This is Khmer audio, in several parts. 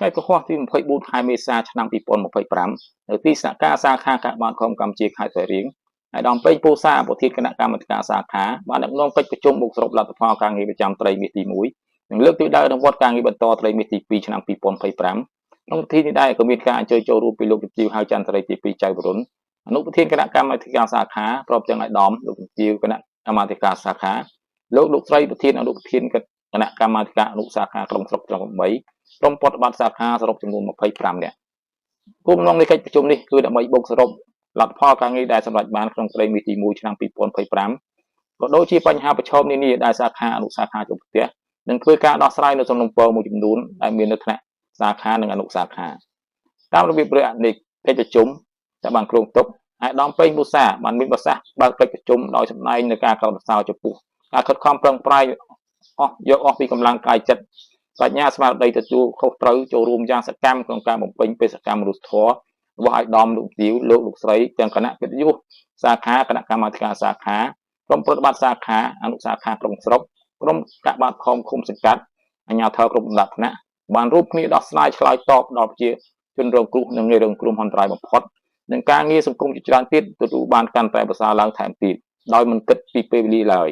ថ្ងៃប្រហោះទី24ខែមេសាឆ្នាំ2025នៅទីស្នាក់ការសាខាកាបានខំកម្ពុជាខេត្តស្វាយរៀងហើយដល់ពេញពូសាប្រធានគណៈកម្មាធិការសាខាបានដឹកនាំកិច្ចប្រជុំបូកសរុបលទ្ធផលការងារប្រចាំត្រីមាសទី1និងលើកទិសដៅរង្វាត់ការងារបន្តត្រីមាសទី2ឆ្នាំ2025ក្នុងពិធីនេះដែរក៏មានការអញ្ជើញចូលរួមពីលោកជំទាវហៅចន្ទត្រីទី2ចៅបរុនអនុប្រធានគណៈកម្មាធិការសាខាព្រមទាំងឯកឧត្តមលោកជំទាវគណៈកម្មាធិការសាខាលោកស្រីប្រធានអនុប្រធានគណៈកម្មាធិការអនុសាខាក្រុងស្រុកត្រង់8ក្រុមប្រតិបត្តិសាខាសរុបចំនួន25នាក់គោលបំណងនៃកិច្ចប្រជុំនេះគឺដើម្បីបូកសរុបលទ្ធផលការងារដែលសម្រេចបានក្នុងត្រីមាសទី1ឆ្នាំ2025ក៏ដូចជាបញ្ហាប្រឈមនានាដែលសាខាអនុសាខាជួបប្រទះនិងធ្វើការដោះស្រាយនៅសំណុំពរមួយចំនួនដែលមាននៅថ្នាក់សាខានិងអនុសាខាតាមរបៀបរយៈនៃកិច្ចប្រជុំដែលបានគ្រោងទុកឯកឧត្តមពេញមុសាបានមានប្រសាសន៍បើកកិច្ចប្រជុំដោយសម្ដែងនៅការកោតសរចំពោះការខិតខំប្រឹងប្រែងយកពីកម្លាំងកាយចិត្តបញ្ញាស្មារតីទទួលខុសត្រូវចូលរួមយ៉ាងសកម្មក្នុងការបំពេញបេសកកម្មមនុស្សធម៌របស់ឯកឧត្តមលោកទាវលោកស្រីទាំងគណៈកិត្តិយសសាខាគណៈកម្មាធិការសាខាក្រុមប្រតិបត្តិសាខាអនុសាខាក្រុងស្រុកក្រុមកាបាតខំឃុំសង្កាត់អាជ្ញាធរគ្រប់លំដាប់ថ្នាក់បានរួមគ្នាដោះស្រាយឆ្លើយតបដល់ប្រជាជនរងគ្រោះនិងងាយរងគ្រោះអន្តរាយបំផុតនឹងការងារសង្គមជាច្រើនទៀតទទួលបានកាន់តែប្រសើរឡើងថែមទៀតដោយមិនគិតពីពេលវេលាឡើយ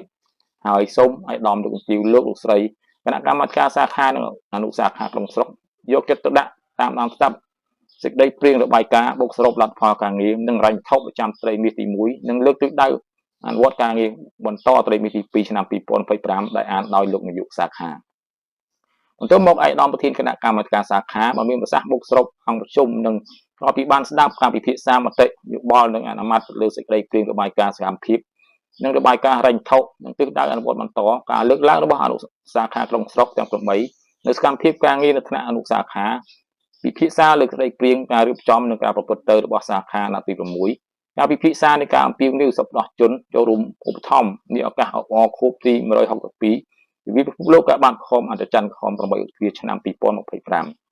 ហើយសូមឲ្យឧត្តមលោកទាវលោកស្រីគណៈកម្មាធិការសាខានិងអនុសាខាក្រុងស្រុកយកចិត្តទុកដាក់តាមដានស្ដាប់សេចក្តីព្រៀងរបាយការណ៍បូកសរុបលទ្ធផលការងារនិងរញ្ញវត្ថុប្រចាំត្រីមាសទី1និងលើកទិសដៅអនុវត្តការងារបន្តត្រីមាសទី2ឆ្នាំ2025ដែលអានដោយលោកនាយកសាខាបន្ទាប់មកឯកឧត្តមប្រធានគណៈកម្មាធិការសាខាបានមានប្រសាសន៍បូកសរុបអង្គប្រជុំនិងក៏ពីបានស្ដាប់ការពិភាក្សាមតិយោបល់និងអនុម័តលើសេចក្តីព្រៀងរបាយការណ៍សកម្មភាពនិងរបាយការណ៍រញ្ញវត្ថុនិងទិសដៅអនុវត្តបន្តការលើកឡើងរបស់អនុសាខាក្រុងស្រុកទាំង8នៅសកម្មភាពការងារនៅថ្នាក់អនុសាខាពិភាក្សាលើក្តីព្រៀងការរៀបចំនិងការប្រព្រឹត្តទៅរបស់សាខាណាទី6ការពិភាក្សានៃការអំពាវនាវសប្បុរសជនចូលរួមឧបត្ថម្ភនាឱកាសអបអរខួបទី162វិពិភពលោកកាបានខំអន្តរជាតិខំ8ឧទ្វាឆ្នាំ2025